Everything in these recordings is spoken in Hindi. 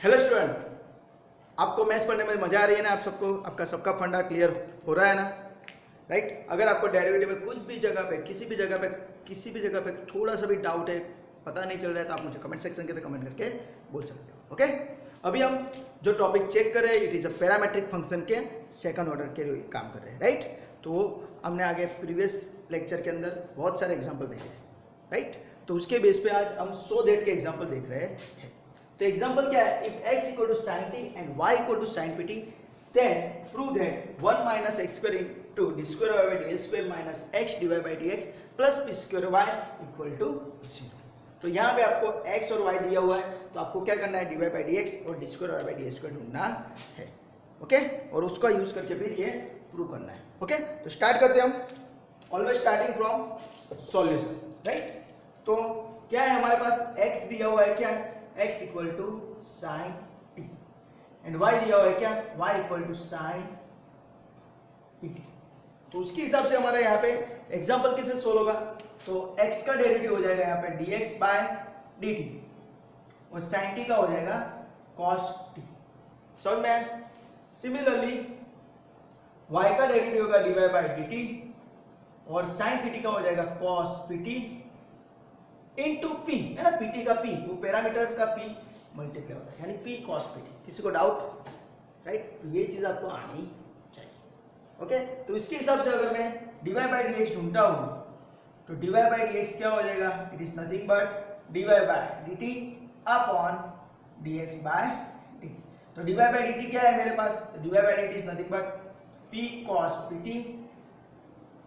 हेलो स्टूडेंट, आपको मैथ्स पढ़ने में मजा आ रही है ना? आप सबको आपका सबका फंडा क्लियर हो रहा है ना? राइट। अगर आपको डेरिवेटिव में कुछ भी जगह पे किसी भी जगह पे थोड़ा सा भी डाउट है, पता नहीं चल रहा है, तो आप मुझे कमेंट सेक्शन के अंदर कमेंट करके बोल सकते हो। ओके, अभी हम जो टॉपिक चेक कर रहे हैं it is a parametric function के सेकंड ऑर्डर के लिए काम कर रहे हैं। राइट, तो हमने आगे प्रीवियस लेक्चर के अंदर बहुत सारे एग्जाम्पल देखे हैं। राइट, तो उसके बेस पे आज हम सो दैट के एग्जाम्पल देख रहे हैं। तो एग्जांपल क्या है? If x equal to sin t and y equal to sin pt, then prove that 1 minus x square into d square y by ds square minus x divide by dx plus p square y equal to 0। तो यहाँ पे आपको x और y दिया हुआ है, तो आपको क्या करना है? dy बाय dx और d square y by ds square ढूंढना है। ओके, और उसका यूज करके फिर ये प्रूव करना है। ओके, तो स्टार्ट करते हैं हम। Always starting from solution. Right, तो क्या है हमारे पास? x दिया हुआ है, क्या है? x equal to sine t and y दिया हुआ है, क्या? y equal to sine t. तो उसके हिसाब से हमारा यहाँ पे एग्जांपल कैसे सोल्व होगा? तो x का डेरिवेटिव हो जाएगा यहाँ पे dx बाय dt और साइन टी का हो जाएगा cos t। समझ में? सिमिलरली y का डेरिवेटिव होगा dy बाय dt और साइन pt का हो जाएगा cos pt इनटू p, है ना? pt का p, वो पैरामीटर का p मल्टीप्लाई होता है, यानी p cos pt। किसी को डाउट? राइट, तो ये चीज आपको आनी चाहिए। ओके, तो इसके हिसाब से अगर मैं dy बाय dx ढूंढता हूं तो dy बाय dx क्या हो जाएगा? It is nothing but dy by dt upon dx by dt। तो dy बाय dt क्या है मेरे पास? dy by dt is nothing but p cos pt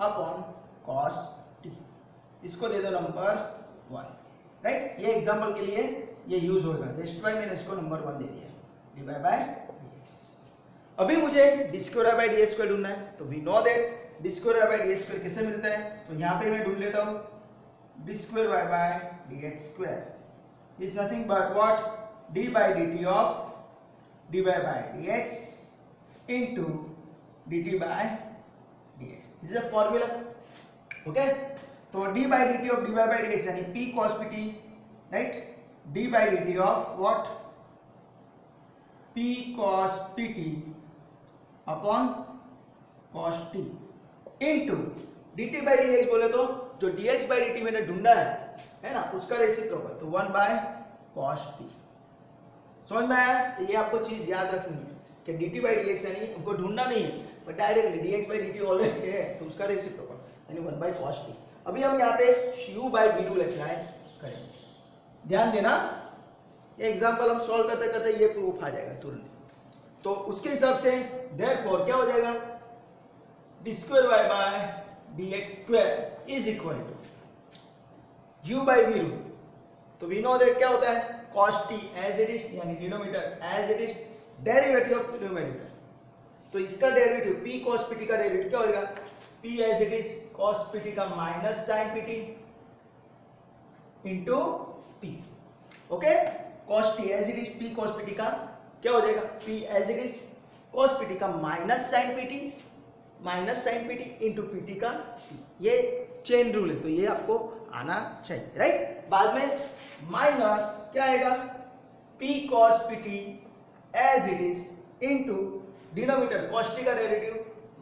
upon cos t। इसको दे दो नंबर 1। राइट, ये एग्जांपल के लिए ये यूज होगा, दैट्स व्हाई मैंने इसको नंबर 1 दे दिया, dy बाय dx। अभी मुझे d square by ds square ढूंढना है, तो we know that d square by ds square कैसे मिलता है? तो यहाँ पे मैं ढूंढ लेता हूँ d square by dx square is nothing but what? d by dt of dy by dx into dt by dx। This is a formula. Okay, तो d by dt of dy by dx यानी p cos pt, right? d by dt of what? p cos pt upon cos t into dt by dx बोले तो जो dx बाय dt मैंने ढूंढा है ना, उसका रेसिप्रोकल, तो 1 बाय cos t। समझ में आया? तो ये आपको चीज याद रखनी है कि dt बाय dx यानी हमको ढूंढना नहीं है, but directly dx by dt already है, तो उसका रेसिप्रोकल यानी 1 बाय cos t। अभी हम यहाँ पे u by v rule apply करेंगे। ध्यान देना, ये एग्जांपल हम सॉल्व करते करते ये प्रूफ आ जाएगा तुरंत। तो उसके हिसाब से देयरफॉर क्या हो जाएगा? d square y by dx square is equal to u by v rule. तो वी नो दैट क्या होता है? cos t as it is, यानी denominator as it is, derivative of numerator. तो इसका डेरिवेटिव p cos pt का डेरिवेटिव क्या होगा? p as it is cos pt का minus sin pt into p। Okay, cos t as it is p cos pt का क्या हो जाएगा? p as it is cos pt का minus sin pt into pt का p। ये चेन रूल है, तो ये आपको आना चाहिए। राइट, बाद में माइनस क्या आएगा? p cos pt as it is into denominator cos t का डेरिवेटिव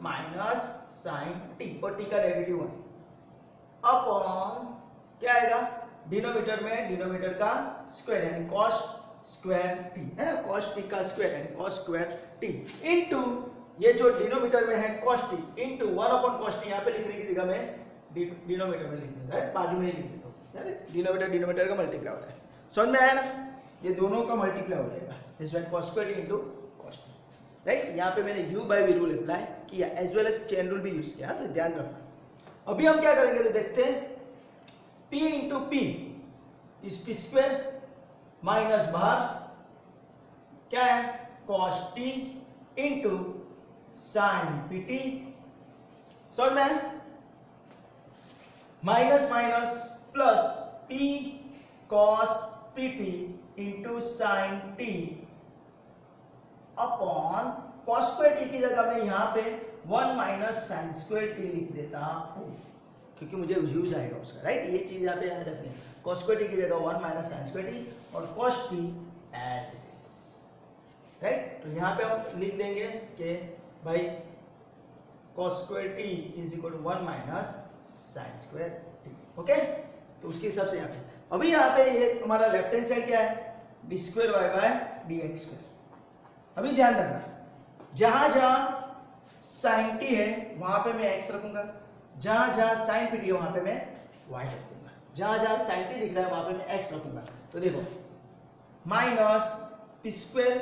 माइनस sin t और t का डेरिवेटिव है अपॉन क्या आएगा? डिनोमिनेटर में डिनोमिनेटर का स्क्वायर यानी cos स्क्वायर t, है ना? cos t का स्क्वायर यानी cos स्क्वायर t इनटू ये जो डिनोमिनेटर में है cos t into 1 upon cos t। यहाँ पे लिखने की जगह में डिनोमिनेटर में लिख देता है, बाजू में ही लिख देता हूँ। डिनोमिनेटर का मल्टीप्लाई होता है। समझ में आया ना? ये दोनों का मल्टीप्लाई हो जाएगा, that's why cos square t into cos t। Right, यहाँ पे मैंने u by v rule apply किया as well as chain rule भी यूज किया, तो ध्यान रखना। अभी हम क्या करेंगे तो देखते हैं, p into p is p square minus बाहर क्या है? cos t into sin pt। समझ में? Minus minus plus p cos pt into sin t upon cos square t की जगह में यहाँ पे 1 माइनस sin स्क्वायर t लिख देता हूँ, क्योंकि मुझे यूज आएगा उसका। राइट, ये चीज यहाँ पे याद रखनी है। cos स्क्वायर t की जगह 1 माइनस sin स्क्वायर t और cos t as it is. Right. तो यहाँ पे हम लिख देंगे कि भाई cos square t is equal to 1 minus sine square t. Okay, तो उसके हिसाब से यहाँ पे अभी यहाँ पे ये हमारा लेफ्ट हैंड साइड क्या है, d square y by d x square. अभी ध्यान रखना, जहां जहां साइन टी है वहां पे मैं एक्स रखूंगा, जहां जहां साइन पी टी है वहां पे मैं वाई रख दूंगा, जहां जहां साइन टी दिख रहा है वहां पे मैं एक्स रखूंगा। तो देखो minus p square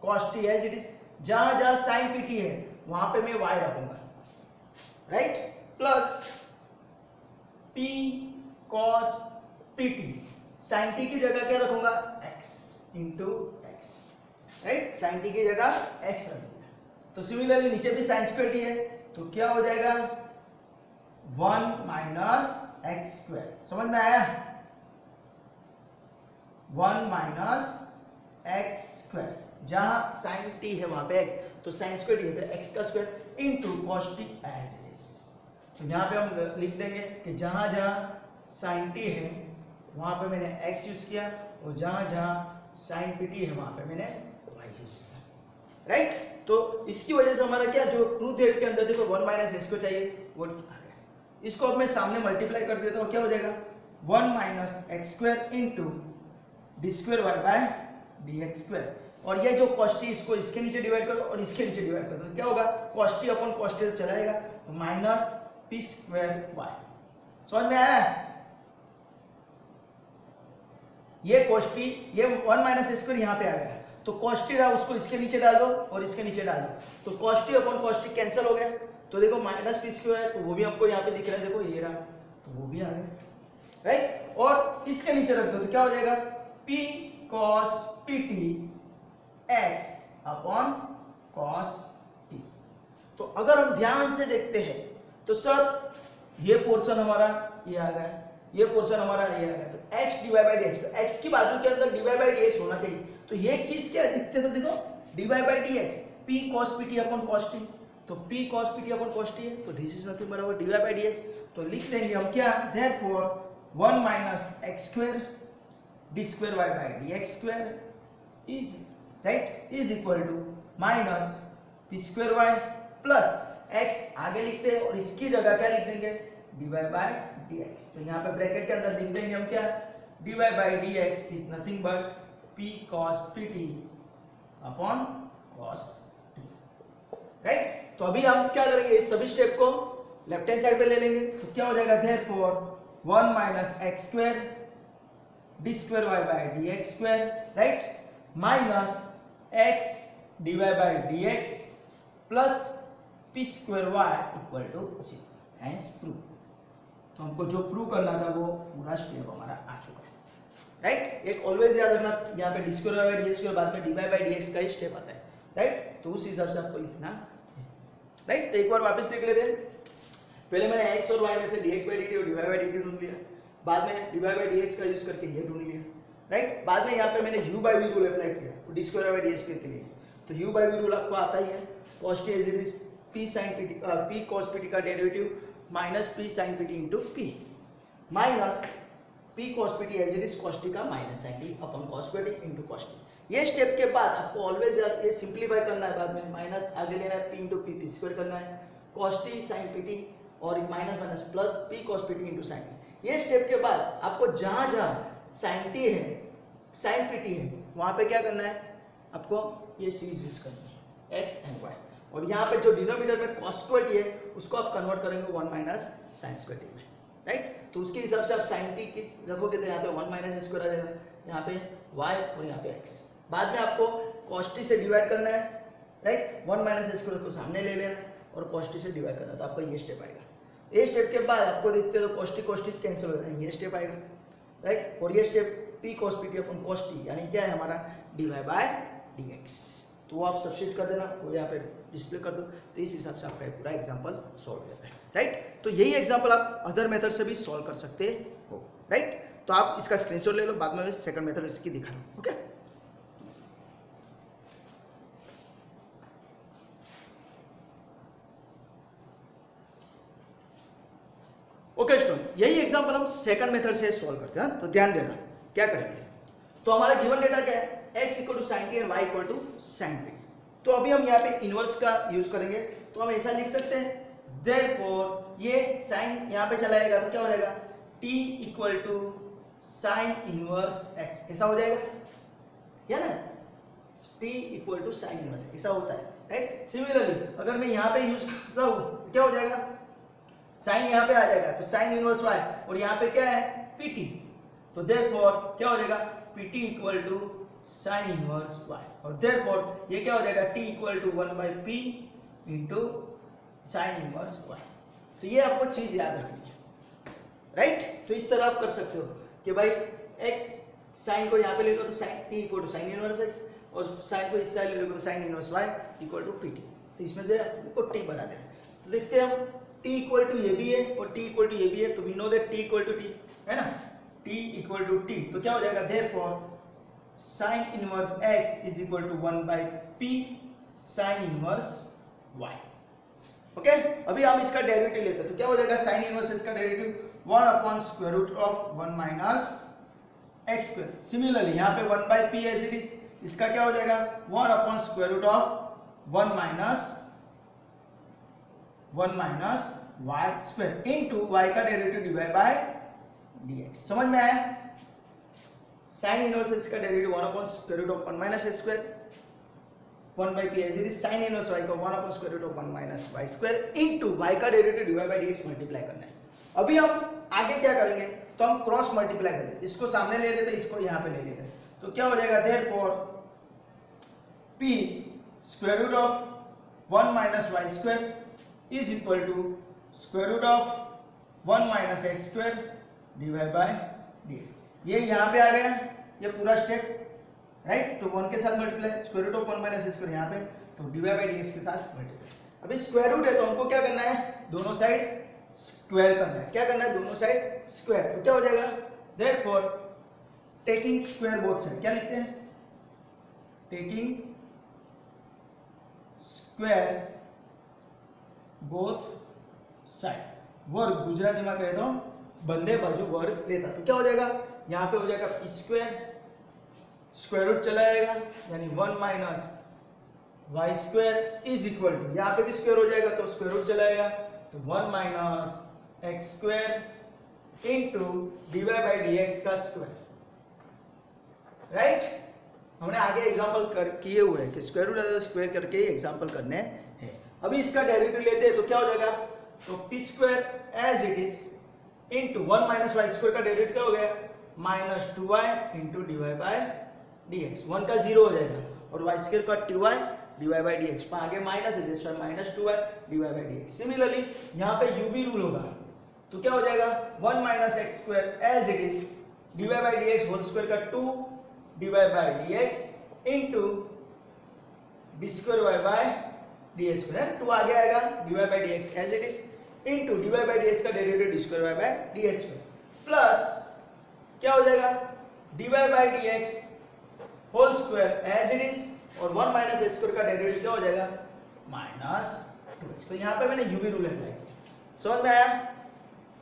cos t as it is, जहां जहां साइन पी टी है वहां पे मैं वाई रखूंगा, right, plus p cos p t, sine t की जगह क्या रखूंगा, x into x, right, sine t की जगह x रख दिया। तो सिमिलरली नीचे भी साइन स्क्वायर टी है, तो क्या हो जाएगा 1 माइनस एक्स स्क्वायर। समझ में आया, 1 माइनस एक्स स्क्वायर, जहां साइन टी है वहां पे x, तो साइन स्क्वायर टी है तो x का square into cos t as it is. तो यहाँ पे हम लिख देंगे कि जहां जहां साइन टी है वहां पे मैंने x यूज किया, और जहां जहां साइन पी टी है वहां पे मैंने y यूज किया, राइट। तो इसकी वजह से हमारा क्या, जो ट्रूथ हेड के अंदर देखो 1 माइनस एक्स को चाहिए वो आ गया। इसको अब मैं सामने मल्टीप्लाई कर देता हूँ, क्या हो जाएगा 1 minus x square into d square y by d x square, और ये जो कॉस टी इसको इसके नीचे डिवाइड करो और इसके नीचे डिवाइड कर दो, क्या होगा cos T upon cos T चला जाएगा, तो माइनस पी स्क्वायर वाई। समझ में आ रहा है, ये cos t, ये 1 माइनस स्क्वायर यहाँ पे आ गया, तो cos t रहा उसको इसके नीचे डाल दो और इसके नीचे डाल दो, तो cos t upon cos t cancel हो गया। तो देखो माइनस पी स्क्वायर है तो वो भी हमको यहाँ पे दिख रहा है, देखो ये रहा तो वो भी आ गया, राइट, और इसके नीचे रख दो तो क्या हो जाएगा p cos pt x upon cos t। तो अगर हम ध्यान से देखते हैं तो सर ये पोर्शन हमारा ये आ गया, ये पोर्शन हमारा ये आ गया, तो x डिवाइड बाई dx, तो x की बाजू के अंदर डिवाइड बाई dx होना चाहिए। तो ये एक चीज क्या लिखते तो देखो divide by dx, p cos pt upon cos t, तो p cos pt upon cos t है, तो दिस इज नथिंग बराबर डिवाइड बाई dx। तो लिख देंगे हम क्या, therefore 1 minus x square d square y by dx square is, right, is equal to minus p square y plus x आगे लिखते हैं और इसकी जगह क्या लिख देंगे डिवाइड बाय dx। तो यहाँ पे ब्रैकेट के अंदर लिख देंगे हम क्या, dy by dx is nothing but p cos pt upon cos t, right. तो अभी हम क्या करेंगे, इस सभी स्टेप को लेफ्ट हैंड साइड पे ले लेंगे, तो क्या हो जाएगा therefore 1 minus x square d square y by dx square, right, minus x dy by dx plus p square y equal to 0, hence prove. तो हमको जो प्रूव करना था वो पूरा स्टेप हमारा आ चुका है, राइट। एक ऑलवेज याद रखना, यहाँ पे D square by d square बाद में डी बाय dx का ही स्टेप आता है, राइट, तो उस हिसाब से आपको लिखना है, राइट। तो एक बार वापस देख लेते हैं, पहले मैंने x और y में से dx बाय dt और dy बाय dt ढूंढ लिया, बाद में dy बाय dx का यूज करके ये ढूंढ लिया, राइट। बाद में यहाँ पे मैंने u by v rule apply किया d square by d square के लिए, तो u बाय v रूल आपको आता ही है, cos t is is p sin pt, p cos pt का derivative minus p sin pt into p minus p cos pt as it is cos t का minus sin t upon cos square t into cos t। ये स्टेप के बाद आपको ऑलवेज ये सिंपलीफाई करना है, बाद में माइनस आगे लेना है p इंटू p स्क्वायर करना है, cos t sin pt और minus minus plus p cos pt into sin t। ये स्टेप के बाद आपको जहां जहां sin t है sin pt है वहां पे क्या करना है, आपको ये चीज यूज करनी है x एंड y, और यहाँ पे जो डिनोमिनेटर में cos स्क्वायर t है उसको आप कन्वर्ट करेंगे 1 माइनस sin स्क्वायर t में, राइट। तो उसके हिसाब से आप sin t की रखोगे तो यहाँ पे 1 माइनस स्क्वायर आ जाएगा, यहाँ पे y और यहाँ पे x। बाद में आपको cos t से डिवाइड करना है, राइट, 1 माइनस स्क्वायर को सामने ले लेना है और cos t से डिवाइड करना है, तो आपका ये स्टेप आएगा। ये स्टेप के बाद आपको देखते हो cos t कैंसिल हो जाएगा, ये स्टेप आएगा, राइट, और ये step p cos pt upon cos t यानी क्या है हमारा dy बाय dx। तो वो आप सब्स्टिट्यूट कर देना, वो यहाँ पे डिस्प्ले कर दो, तो इस हिसाब से आपका पूरा एग्जांपल सॉल्व हो जाता है, राइट। तो यही एग्जांपल आप अदर मेथड से भी सॉल्व कर सकते हो, राइट। तो आप इसका स्क्रीनशॉट ले लो, बाद में सेकंड मेथड इसकी दिखा रहा हूँ, ओके। ओके स्टूडेंट, यही एग्जांपल हम सेकंड मेथड से सॉल्व करते हैं, तो ध्यान देना क्या करेंगे। तो हमारा गिवन डेटा क्या है, x equal to sine t and y equal to sine p. तो अभी हम यहाँ पे इनवर्स का यूज करेंगे, तो हम ऐसा लिख सकते हैं देयरफॉर ये साइन यहाँ पे चला जाएगा तो क्या हो जाएगा t equal to sine inverse x, ऐसा हो जाएगा या ना, t equal to sine inverse ऐसा होता है, राइट। सिमिलरली अगर मैं यहाँ पे यूज करता हूँ क्या हो जाएगा, साइन यहाँ पे आ जाएगा तो साइन इनवर्स y, और यहाँ पे क्या है pt, तो देयरफॉर क्या हो जाएगा pt equal to sine inverse y, और देयरफॉर ये क्या हो जाएगा t equal to 1/p into sine inverse y। तो ये आपको चीज याद रखनी है, राइट। तो इस तरह आप कर सकते हो कि भाई x साइन को यहाँ पे ले लो तो sine t equal to sine inverse x, और साइन को इस साइड ले लो तो sine inverse y equal to pt। तो इसमें से आपको t बना देना। तो देखते हैं हम t इक्वल टू ये भी है और t इक्वल टू ये भी है, तो we know that t equal to t है ना, t इक्वल टू t, तो क्या हो जाएगा therefore sine inverse x is equal to 1/p sine inverse y। Okay, अभी हम इसका डेरिवेटिव लेते हैं तो क्या हो जाएगा साइन इनवर्स x का derivative 1 upon square root of 1 minus x square. Similarly यहाँ पे 1/p एज इट इज, इसका क्या हो जाएगा 1 upon square root of 1 minus y square into y का डेरिवेटिव डिवाइड बाय dx। समझ में आया, साइन इनवर्स x का derivative 1 upon square root of 1 minus x square 1/p as it is, sine inverse y का 1 upon square root of 1 minus y square into y का derivative divide by dx multiply करना है। अभी हम आगे क्या करेंगे, तो हम क्रॉस मल्टीप्लाई करेंगे, इसको सामने ले लेते हैं, इसको यहाँ पे ले लेते हैं, तो क्या हो जाएगा therefore p square root of 1 minus y square is equal to square root of 1 minus x square divide by dx। ये यहाँ पे आ गया ये पूरा स्टेप, राइट। तो 1 के साथ multiply, square root of 1 minus x square यहाँ पे, तो डिवाइड बाय dx के साथ मल्टीप्लाई। अभी स्क्वायर रूट है तो हमको क्या करना है, दोनों साइड स्क्वायर करना है। क्या करना है, दोनों साइड स्क्वायर, तो क्या हो जाएगा therefore taking square both side, क्या लिखते हैं टेकिंग स्क्वायर बोथ साइड, वर्ग गुजरातीમાં કહે તો બંને બાજુ વર્ગ લેતા, तो क्या हो जाएगा यहाँ पे हो जाएगा p स्क्वायर, स्क्वायर रूट चला जाएगा यानी 1 minus y square is equal to, यहाँ पे भी स्क्वायर हो जाएगा तो स्क्वायर रूट चला जाएगा, तो 1 minus x square into divide by dx का स्क्वायर, राइट। हमने आगे एग्जांपल किए हुए हैं कि स्क्वायर रूट है स्क्वायर करके ही एग्जांपल करने हैं। अभी इसका डेरिवेटिव लेते हैं तो क्या हो जाएगा, तो p square as it is into 1 minus y square का डेरिवेटिव क्या हो गया minus 2y into divide by dx, 1 का 0 हो जाएगा और y स्क्वायर का 2y डिवाइड बाय dx, पर आगे माइनस है तो minus 2y divide by dx। Similarly यहाँ पे u भी रूल होगा, तो क्या हो जाएगा 1 minus x square as it is divide by dx whole square का 2 divide by dx into d square y by ds square, 2 आगे आएगा divide by dx as it is into divide by dx का derivative d square y by ds square plus क्या हो जाएगा divide by dx whole square as it is, और 1 माइनस x स्क्वायर का डेरिवेटिव क्या हो जाएगा माइनस 2x। तो यहाँ पे मैंने u भी रूल अप्लाई किया, समझ में आया।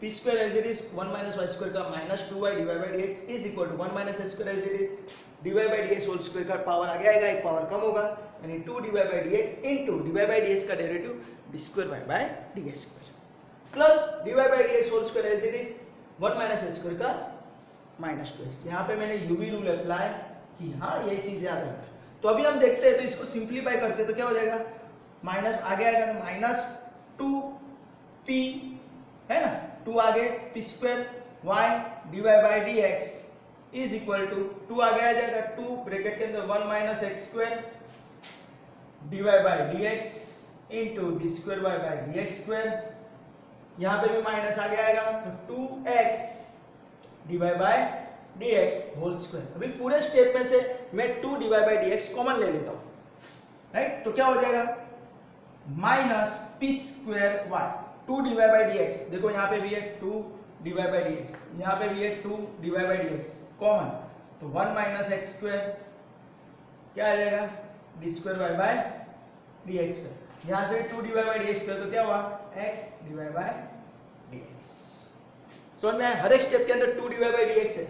p square as it is 1 minus y square का minus 2y divide by dx is equal to 1 minus x square as it is divide by dx whole square का पावर आगे आएगा, एक पावर कम होगा यानी 2 divide by dx into divide by dx का derivative d square y by ds square plus divide by dx whole square as it is 1 minus x square का माइनस 2x। यहाँ पे मैंने u भी रूल अप्लाई की, हाँ ये चीज याद रखना। तो अभी हम देखते हैं तो इसको सिंप्लीफाई करते हैं तो क्या हो जाएगा माइनस आगे आएगा माइनस 2p है ना, 2 आगे p square y divide by dx is equal to 2 आगे आ जाएगा 2 ब्रैकेट के अंदर 1 minus x square divide by dx into d square y by dx square, यहाँ पे भी माइनस आगे आएगा तो 2x divide by dx whole square. अभी पूरे स्टेप में से मैं 2 डिवाइड बाय dx कॉमन ले लेता हूँ, राइट। तो क्या हो जाएगा minus p square y 2 divide by dx, देखो यहाँ पे भी है 2 डिवाइड बाय dx, यहाँ पे भी है 2 डिवाइड बाय dx कॉमन, तो 1 माइनस x स्क्वायर क्या आ जाएगा d square y by dx square, यहाँ से 2 डिवाइड बाय dx स्क्वायर तो क्या हुआ x डिवाइड बाय dx। समझ में आया, हर एक स्टेप के अंदर 2 डिवाइड बाय dx है,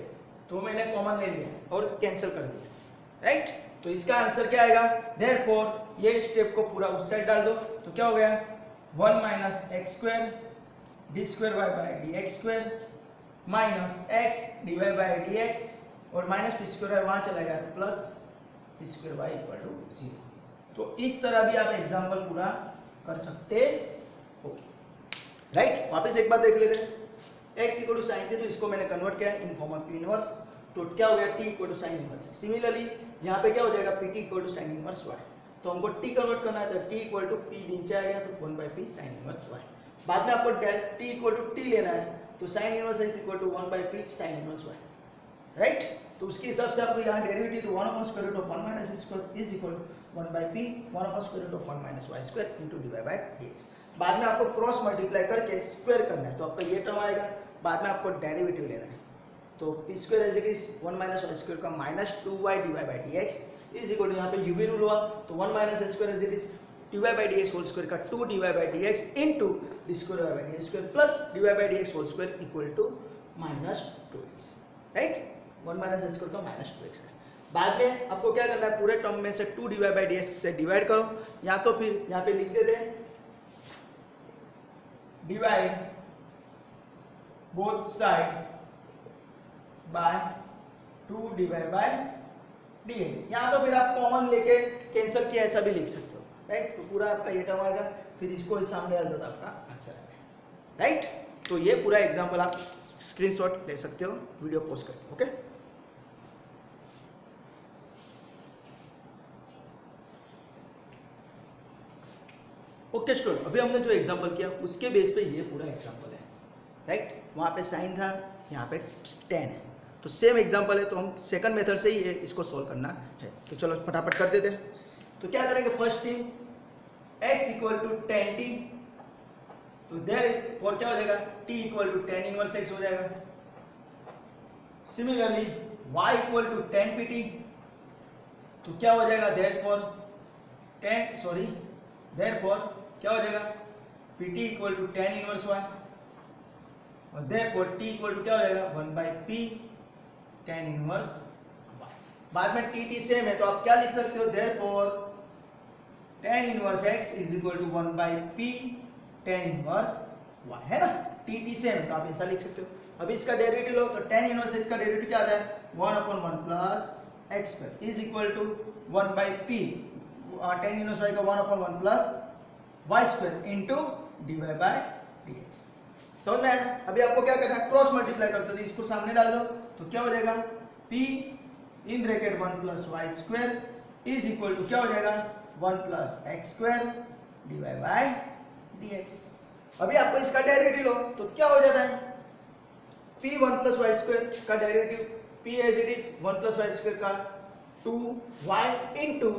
तो मैंने कॉमन ले लिया और कैंसिल कर दिया, राइट। तो इसका आंसर क्या आएगा, देयरफॉर ये स्टेप को पूरा उस साइड डाल दो तो क्या हो गया 1 minus x square d square y by d x square minus x d y by d x और माइनस पी स्क्वायर वाई वहां चला गया तो plus p square y equal to 0। तो इस तरह भी आप एग्जाम्पल पूरा कर सकते हो, राइट। वापस एक बार देख लेते हैं, x equal to sine t, तो इसको मैंने कन्वर्ट किया in form of p inverse, तो क्या हो गया t equal to sine inverse. Similarly यहाँ पे क्या हो जाएगा pt equal to sine inverse y, तो हमको t कन्वर्ट करना है तो t इक्वल टू p नीचे आएगा तो 1 by p sine inverse y। बाद में आपको t इक्वल टू t लेना है तो sine inverse x equal to 1 by p sine inverse y, right. तो उसके हिसाब से आपको यहाँ डेरिवेटिव तो 1 upon square root of 1 minus square is equal to 1 by p 1 upon square root of 1 minus y square into dy by dx। बाद में आपको क्रॉस मल्टीप्लाई करके स्क्वायर करना है तो आपका ये टर्म आएगा, बाद में आपको डेरिवेटिव लेना है तो p square as it is 1 minus y square का minus 2y dy by dx is equal to यहाँ पे यूवी रूल हुआ तो 1 minus square as it is dy by dx whole square का 2 dy by dx into d square y by dx square plus dy by dx whole square equal to minus 2x, right. 1 minus square का माइनस 2x है। बाद में आपको क्या करना है, पूरे टर्म में से 2 dy बाई dx से डिवाइड करो, या तो फिर यहाँ पे लिख देते हैं divide both side by 2 dy by dx, या तो फिर आप कॉमन लेके कैंसिल किया ऐसा भी लिख सकते हो, राइट। तो पूरा आपका ये टर्म आएगा, फिर इसको सामने डाल दो तो आपका आंसर आएगा, राइट। तो ये पूरा एग्जांपल आप स्क्रीनशॉट ले सकते हो वीडियो पोस्ट करके, ओके। ओके स्टूडेंट, अभी हमने जो एग्जांपल किया उसके बेस पे ये पूरा एग्जांपल है, राइट। वहाँ पे साइन था, यहाँ पे tan है, तो सेम एग्जांपल है, तो हम सेकंड मेथड से ही इसको सॉल्व करना है। तो चलो फटाफट कर देते हैं। तो क्या करेंगे, first thing x equal to tan t, तो देयरफॉर क्या हो जाएगा t equal to tan inverse x हो जाएगा। Similarly y equal to tan pt, तो क्या हो जाएगा देयरफॉर क्या हो जाएगा pt equal to tan inverse y और देयरफॉर t इक्वल टू क्या हो जाएगा 1 by p tan inverse y। बाद में tt सेम है तो आप क्या लिख सकते हो, therefore tan inverse x is equal to 1 by p tan inverse y, है ना। tt सेम है तो आप ऐसा लिख सकते हो। अभी इसका डेरिवेटिव लो तो tan इनवर्स x का डेरिवेटिव क्या आता है 1 upon 1 plus x square is equal to 1 by p tan inverse y का 1 upon 1 plus y square into dy by dx। समझ में आया। अभी आपको क्या करना है, क्रॉस मल्टीप्लाई करते हो तो इसको सामने डाल दो तो क्या हो जाएगा p in bracket 1 plus y square is equal to क्या हो जाएगा 1 plus x square dy by dx। अभी आपको इसका डेरिवेटिव लो तो क्या हो जाता है p 1 प्लस y स्क्वायर का derivative p as it is 1 plus y square का 2y into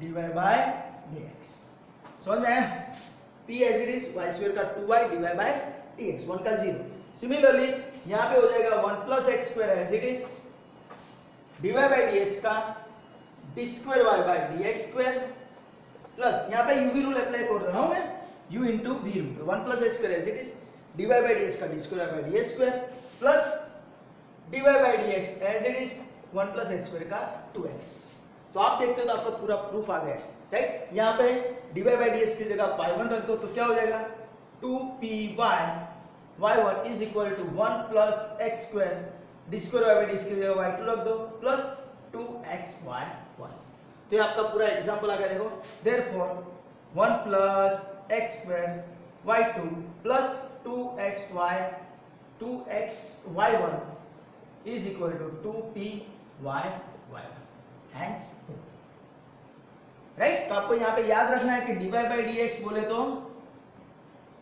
dy by dx। समझ में आया, p as it is y square का 2y dy बाय dx 1 का 0। सिमिलरली यहाँ पे हो जाएगा 1 plus x square as it is dy by dx का d square y by dx square plus यहाँ पे u v रूल अप्लाई कर रहा हूँ मैं, u into v rule 1 plus x square as it is dy by dx का d square by dx square plus dy by dx as it is 1 plus x square का 2x। तो आप देखते हो तो आपका पूरा प्रूफ आ गया है, राइट। यहाँ पे dy बाय dx की जगह y1 रख दो तो क्या हो जाएगा 2py y1 is equal to 1 plus x square d square y by d की जगह y2 रख दो प्लस 2xy1। तो ये आपका पूरा एग्जांपल आ गया। देखो therefore 1 plus x square y2 plus 2xy1 is equal to 2py y1 hence, right. तो आपको यहाँ पे याद रखना है कि dy बाय dx बोले तो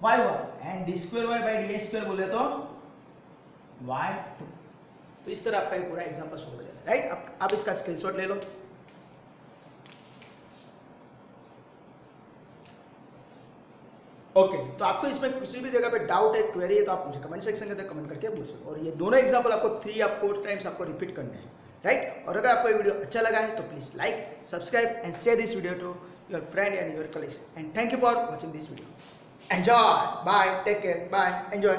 y1 and d square y by dx square बोले तो y2। तो इस तरह आपका ये पूरा एग्जांपल सॉल्व हो जाता है, राइट। आप इसका स्क्रीनशॉट ले लो। ओके तो आपको इसमें किसी भी जगह पे डाउट है, क्वेरी है तो आप मुझे कमेंट सेक्शन के अंदर कमेंट करके पूछ सकते हो। और ये दोनों एग्जांपल आपको 3 या 4 टाइम्स आपको रिपीट करने हैं, राइट। और अगर आपको ये वीडियो अच्छा लगा है तो please like, subscribe and share this video to your friend and your colleagues and thank you for watching this video. Enjoy, bye, take care, bye, enjoy.